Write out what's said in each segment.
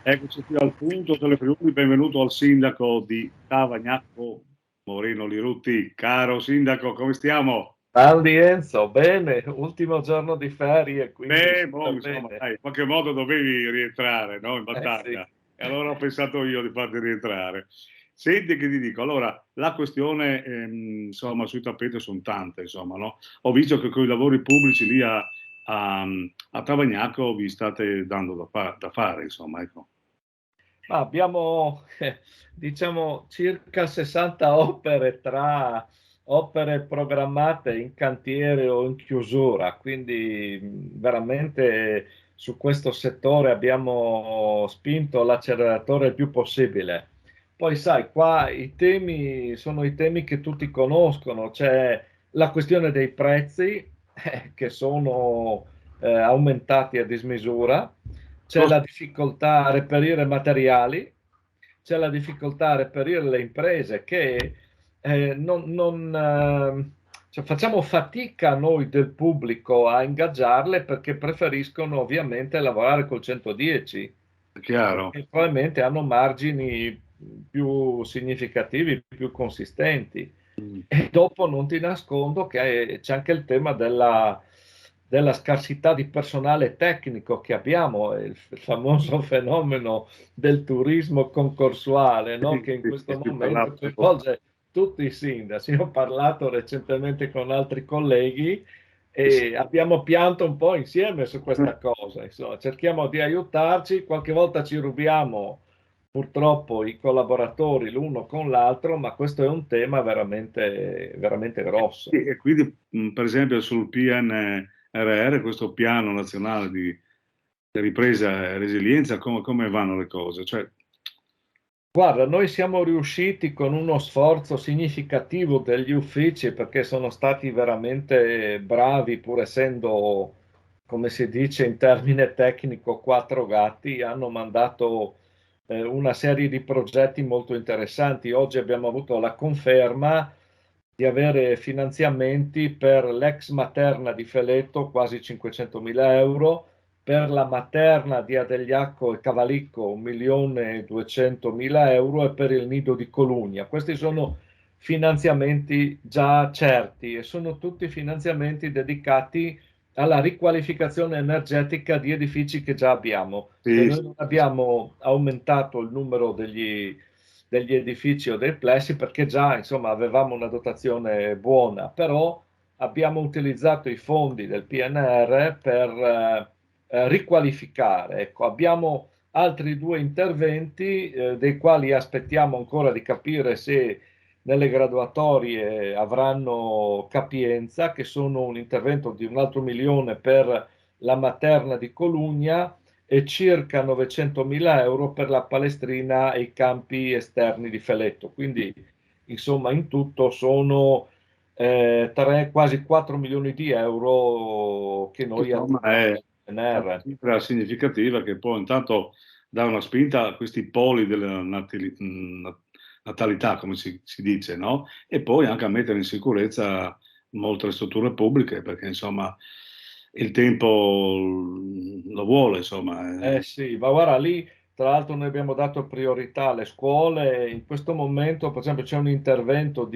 Eccoci qui al punto telefono. Benvenuto al sindaco di Tavagnacco, Moreno Lirutti. Caro sindaco, come stiamo? Ciao Enzo, bene, ultimo giorno di ferie, quindi Beh, boh, super insomma, bene. dai, in qualche modo dovevi rientrare, no, in Sì. battaglia. E allora ho pensato io di farti rientrare. Senti che ti dico, allora, la questione, insomma, sui tappeti sono tante, insomma, no? Ho visto che con i lavori pubblici lì a Tavagnacco vi state dando da fare, insomma, ecco. Ma abbiamo, diciamo, circa 60 opere tra opere programmate in cantiere o in chiusura, quindi veramente su questo settore abbiamo spinto l'acceleratore il più possibile. Poi sai, qua i temi sono i temi che tutti conoscono, c'è la questione dei prezzi che sono aumentati a dismisura, c'è la difficoltà a reperire materiali, c'è la difficoltà a reperire le imprese che cioè facciamo fatica noi del pubblico a ingaggiarle perché preferiscono ovviamente lavorare col 110, È chiaro. perché probabilmente hanno margini più significativi, più consistenti. Mm. E dopo non ti nascondo che c'è anche il tema della scarsità di personale tecnico che abbiamo, il famoso fenomeno del turismo concorsuale, no? Sì, Che in sì, questo sì, momento parlavo. coinvolge tutti i sindaci. Io ho parlato recentemente con altri colleghi Sì, sì. e abbiamo pianto un po' insieme su questa cosa. Insomma, cerchiamo di aiutarci, qualche volta ci rubiamo purtroppo i collaboratori l'uno con l'altro, ma questo è un tema veramente, veramente Sì, grosso. e quindi, per esempio, sul PNRR, questo piano nazionale di ripresa e resilienza, come vanno le cose? Cioè, Guarda, noi siamo riusciti con uno sforzo significativo degli uffici perché sono stati veramente bravi, pur essendo, come si dice in termine tecnico, quattro gatti, hanno mandato una serie di progetti molto interessanti. Oggi abbiamo avuto la conferma di avere finanziamenti per l'ex materna di Feletto, quasi 500.000 euro, per la materna di Adegliacco e Cavalicco 1.200.000 euro e per il nido di Colugna. Questi sono finanziamenti già certi e sono tutti finanziamenti dedicati alla riqualificazione energetica di edifici che già abbiamo. Cioè sì, noi sì, non sì, sì. abbiamo aumentato il numero degli edifici o dei plessi perché già insomma avevamo una dotazione buona, però abbiamo utilizzato i fondi del PNR per riqualificare. Ecco, abbiamo altri due interventi dei quali aspettiamo ancora di capire se nelle graduatorie avranno capienza, che sono un intervento di 1 altro milione per la materna di Colugna e circa 900.000 euro per la palestrina e i campi esterni di Feletto. Quindi, insomma, in tutto sono quasi 4 milioni di euro che noi Insomma, attiriamo dal è una PNR. cifra significativa che poi intanto dà una spinta a questi poli della natalità, come si dice, no? E poi anche a mettere in sicurezza molte strutture pubbliche, perché insomma il tempo lo vuole, insomma. Eh sì, ma guarda lì, tra l'altro noi abbiamo dato priorità alle scuole. In questo momento, per esempio, c'è un intervento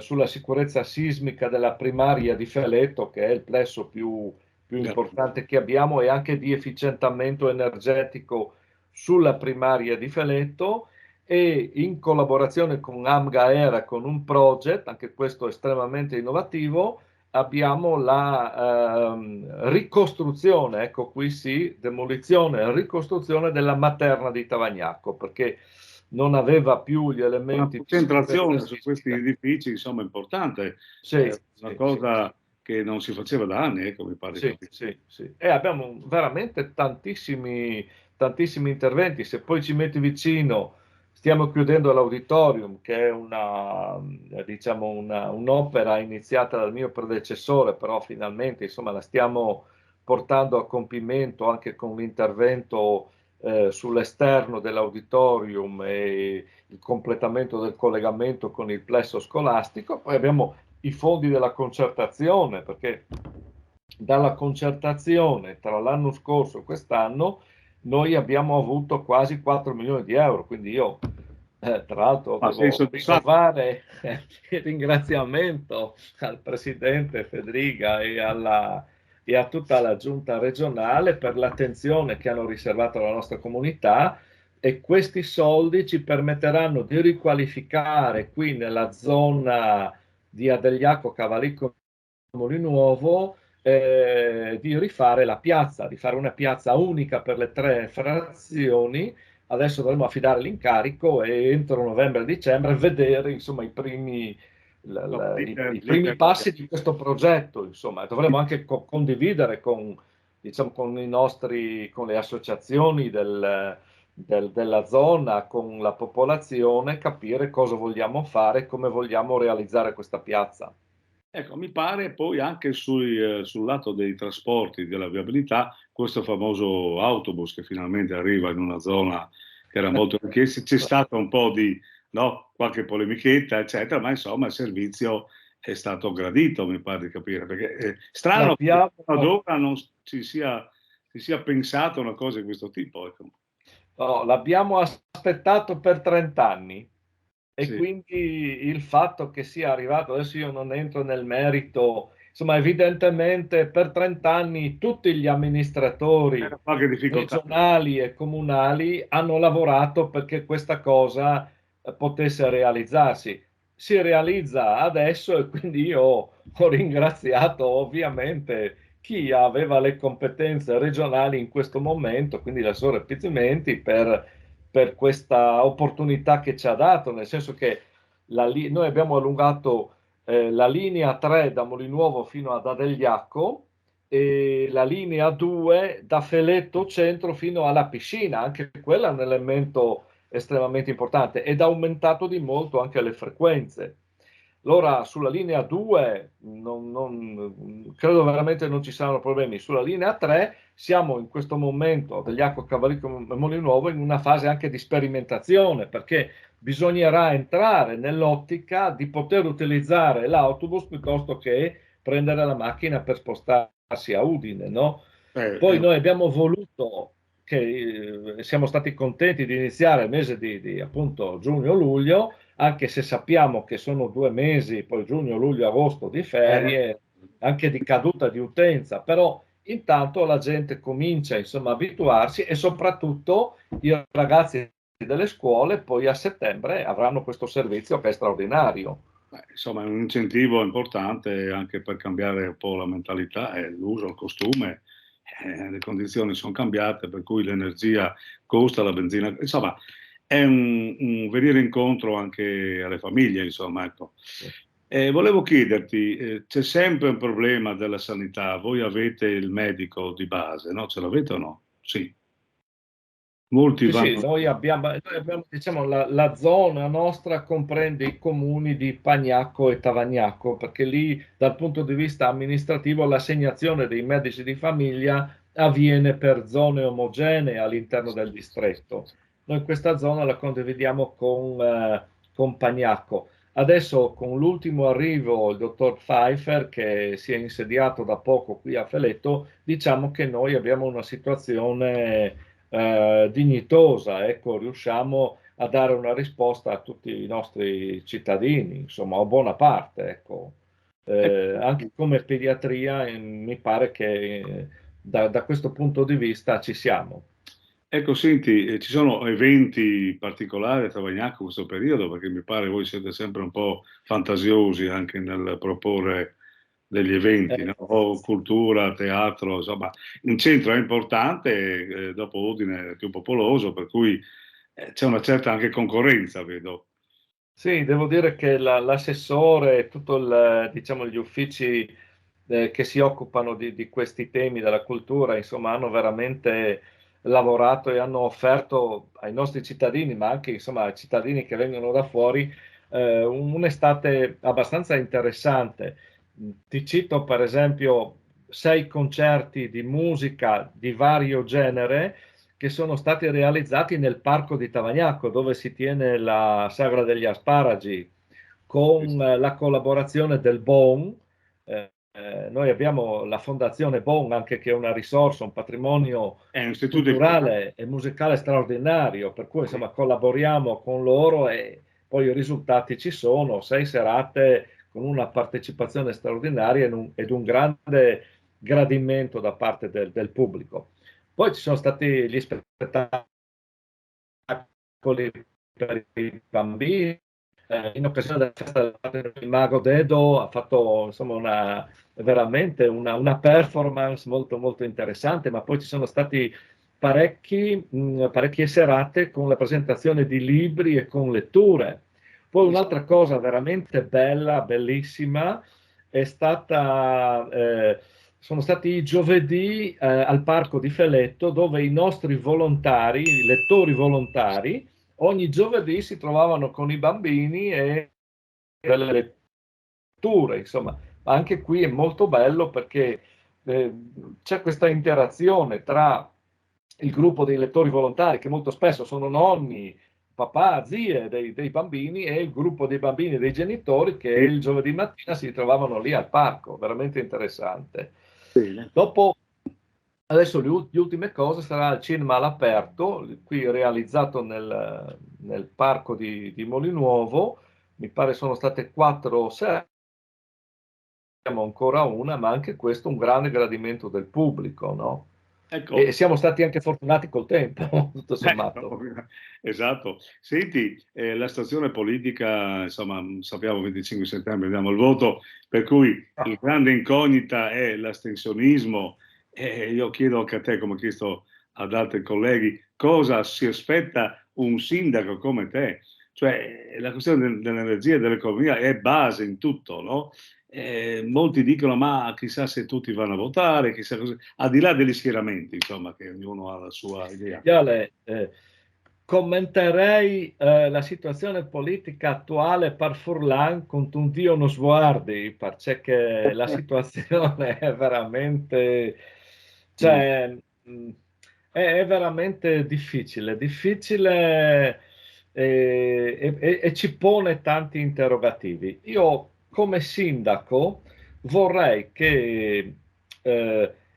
sulla sicurezza sismica della primaria di Feletto, che è il plesso più importante che abbiamo, e anche di efficientamento energetico sulla primaria di Feletto. E in collaborazione con AMGAERA, con un project, anche questo estremamente innovativo, abbiamo la ricostruzione, ecco qui sì, demolizione e ricostruzione della materna di Tavagnacco, perché non aveva più gli Una elementi di sicurezza concentrazione su questi sismica. edifici, insomma, importante, Sì, una sì, sì, sì. cosa che non si faceva da anni, ecco, mi pare di Sì, capire. sì, sì. E abbiamo veramente tantissimi interventi. Se poi ci metti vicino, stiamo chiudendo l'auditorium, che è diciamo un'opera iniziata dal mio predecessore, però finalmente insomma, la stiamo portando a compimento anche con l'intervento sull'esterno dell'auditorium e il completamento del collegamento con il plesso scolastico. Poi abbiamo i fondi della concertazione, perché dalla concertazione tra l'anno scorso e quest'anno noi abbiamo avuto quasi 4 milioni di euro, quindi io tra l'altro Ma sei devo soddisfatto? rinnovare il ringraziamento al presidente Federica e a tutta la giunta regionale per l'attenzione che hanno riservato alla nostra comunità, e questi soldi ci permetteranno di riqualificare qui nella zona di Adegliaco Cavalicco Nuovo, di rifare la piazza, di fare una piazza unica per le tre frazioni. Adesso dovremo affidare l'incarico e entro novembre-dicembre vedere, insomma, No, i primi passi di questo progetto. Insomma, dovremo anche condividere con, diciamo, con i nostri, con le associazioni della zona, con la popolazione, capire cosa vogliamo fare, come vogliamo realizzare questa piazza. ecco, mi pare poi anche sul lato dei trasporti, della viabilità, questo famoso autobus che finalmente arriva in una zona che era molto richiesta, c'è stata un po' di, no, qualche polemichetta, eccetera, ma insomma il servizio è stato gradito, mi pare di capire, perché è strano che L'abbiamo ad ora non si sia pensato a una cosa di questo tipo. Ecco. No, l'abbiamo aspettato per 30 anni, e Sì, quindi il fatto che sia arrivato, adesso io non entro nel merito, insomma, evidentemente per 30 anni tutti gli amministratori c'era qualche difficoltà. regionali e comunali hanno lavorato perché questa cosa potesse realizzarsi. Si realizza adesso, e quindi io ho ringraziato ovviamente chi aveva le competenze regionali in questo momento, quindi l'assessore Pizzimenti, per questa opportunità che ci ha dato, nel senso che noi abbiamo allungato la linea 3 da Molinuovo fino ad Adegliacco e la linea 2 da Feletto Centro fino alla piscina. Anche quello è un elemento estremamente importante, ed ha aumentato di molto anche le frequenze. Allora, sulla linea 2 credo veramente non ci saranno problemi. Sulla linea 3 siamo in questo momento degli Acqua Cavalico e Nuovo in una fase anche di sperimentazione, perché bisognerà entrare nell'ottica di poter utilizzare l'autobus piuttosto che prendere la macchina per spostarsi a Udine, no? Poi Eh, noi abbiamo voluto, siamo stati contenti di iniziare il mese appunto giugno-luglio, anche se sappiamo che sono 2 mesi, poi giugno, luglio, agosto di eh, ferie, anche di caduta di utenza, però intanto la gente comincia insomma a abituarsi, e soprattutto i ragazzi delle scuole poi a settembre avranno questo servizio che è straordinario. beh, insomma, è un incentivo importante anche per cambiare un po' la mentalità e l'uso, il costume. Le condizioni sono cambiate, per cui l'energia costa, la benzina, insomma, è un venire incontro anche alle famiglie, insomma, ecco. Volevo chiederti, c'è sempre un problema della sanità, voi avete il medico di base, no? Ce l'avete o no? Sì, molti Sì, sì, vanno. diciamo, la zona nostra comprende i comuni di Pagnacco e Tavagnacco, perché lì dal punto di vista amministrativo l'assegnazione dei medici di famiglia avviene per zone omogenee all'interno del distretto. Noi questa zona la condividiamo con Pagnacco. Adesso con l'ultimo arrivo, il dottor Pfeiffer, che si è insediato da poco qui a Feletto, diciamo che noi abbiamo una situazione dignitosa, ecco, riusciamo a dare una risposta a tutti i nostri cittadini, insomma, a buona parte, ecco. Anche come pediatria, mi pare che da questo punto di vista ci siamo. Ecco, senti, ci sono eventi particolari a Tavagnacco in questo periodo, perché mi pare voi siete sempre un po' fantasiosi anche nel proporre degli eventi, no? Eh, O cultura, teatro, insomma, in centro è importante, dopo Udine è più popoloso, per cui c'è una certa anche concorrenza, vedo. Sì, devo dire che l'assessore e tutto diciamo, gli uffici che si occupano di questi temi della cultura, insomma, hanno veramente lavorato e hanno offerto ai nostri cittadini, ma anche insomma, ai cittadini che vengono da fuori, un'estate abbastanza interessante. Ti cito per esempio 6 concerti di musica di vario genere che sono stati realizzati nel parco di Tavagnacco, dove si tiene la Sagra degli Asparagi, con la collaborazione del BON, noi abbiamo la Fondazione Bon, anche che è una risorsa, un patrimonio culturale e musicale straordinario, per cui insomma collaboriamo con loro e poi i risultati ci sono, 6 serate con una partecipazione straordinaria ed un grande gradimento da parte del pubblico. Poi ci sono stati gli spettacoli per i bambini, in occasione della festa del Mago Dedo ha fatto insomma veramente una performance molto, molto interessante, ma poi ci sono stati parecchie serate con la presentazione di libri e con letture. Poi un'altra cosa veramente bella, bellissima, è stata, sono stati i giovedì al Parco di Feletto, dove i nostri volontari, i lettori volontari, ogni giovedì si trovavano con i bambini e delle letture, insomma. Anche qui è molto bello perché c'è questa interazione tra il gruppo dei lettori volontari, che molto spesso sono nonni, papà, zie dei bambini, e il gruppo dei bambini e dei genitori che il giovedì mattina si trovavano lì al parco, veramente interessante. Bene. Dopo, adesso le ultime cose sarà il cinema all'aperto, qui realizzato nel parco di Molinuovo, mi pare sono state 4 serate, abbiamo ancora una, ma anche questo un grande gradimento del pubblico, no? Ecco. E siamo stati anche fortunati col tempo, tutto sommato. Esatto. Senti, la stazione politica, insomma, sappiamo 25 settembre abbiamo il voto, per cui la grande incognita è l'astensionismo. Io chiedo anche a te, come ho chiesto ad altri colleghi, cosa si aspetta un sindaco come te? Cioè, la questione dell'energia e dell'economia è base in tutto, no? Molti dicono, ma chissà se tutti vanno a votare, chissà cosa, al di là degli schieramenti, insomma, che ognuno ha la sua idea. Commenterei la situazione politica attuale per Furlan con un Dio non sguardi, perché la situazione è veramente, cioè, è veramente difficile e ci pone tanti interrogativi. Io come sindaco vorrei che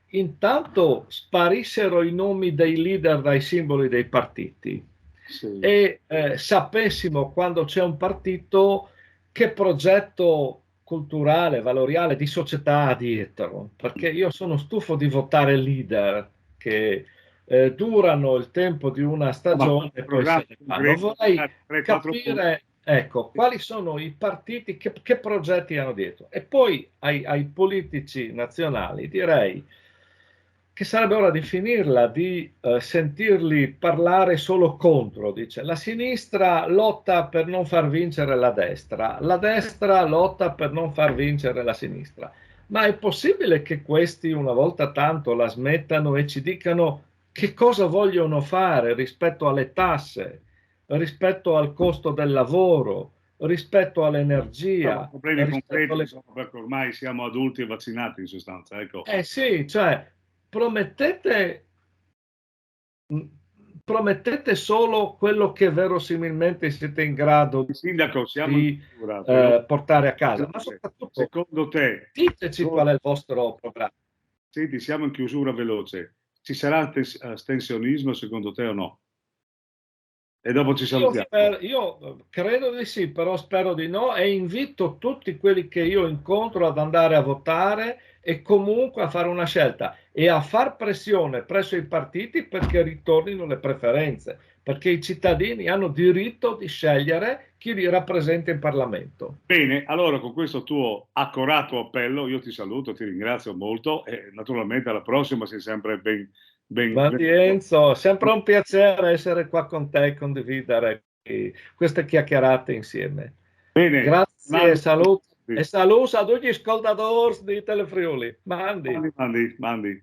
intanto sparissero i nomi dei leader dai simboli dei partiti. Sì. E sapessimo quando c'è un partito che progetto culturale, valoriale, di società ha dietro, perché io sono stufo di votare leader che durano il tempo di una stagione e poi se ne vanno. Vorrei capire, ecco, quali sono i partiti, che progetti hanno dietro. E poi ai politici nazionali direi che sarebbe ora di finirla, di sentirli parlare solo contro. Dice, la sinistra lotta per non far vincere la destra lotta per non far vincere la sinistra. Ma è possibile che questi una volta tanto la smettano e ci dicano che cosa vogliono fare rispetto alle tasse, rispetto al costo del lavoro, rispetto all'energia? Problemi concreti, insomma, perché ormai siamo adulti e vaccinati in sostanza. Ecco. Sì, cioè promettete solo quello che verosimilmente siete in grado Sindaco, di portare a casa, ma soprattutto secondo te, diteci qual è il vostro programma. Senti, siamo in chiusura veloce. Ci sarà astensionismo secondo te o no? E dopo ci salutiamo. Io credo di sì, però spero di no, e invito tutti quelli che io incontro ad andare a votare e comunque a fare una scelta e a far pressione presso i partiti perché ritornino le preferenze, perché i cittadini hanno diritto di scegliere chi li rappresenta in Parlamento. Bene, allora con questo tuo accorato appello io ti saluto, ti ringrazio molto e naturalmente alla prossima sei sempre ben Enzo, sempre un piacere essere qua con te e condividere queste chiacchierate insieme. Bene. Grazie e saluto. E saluto a tutti gli ascoltatori di Telefriuli. Mandi. Mandi.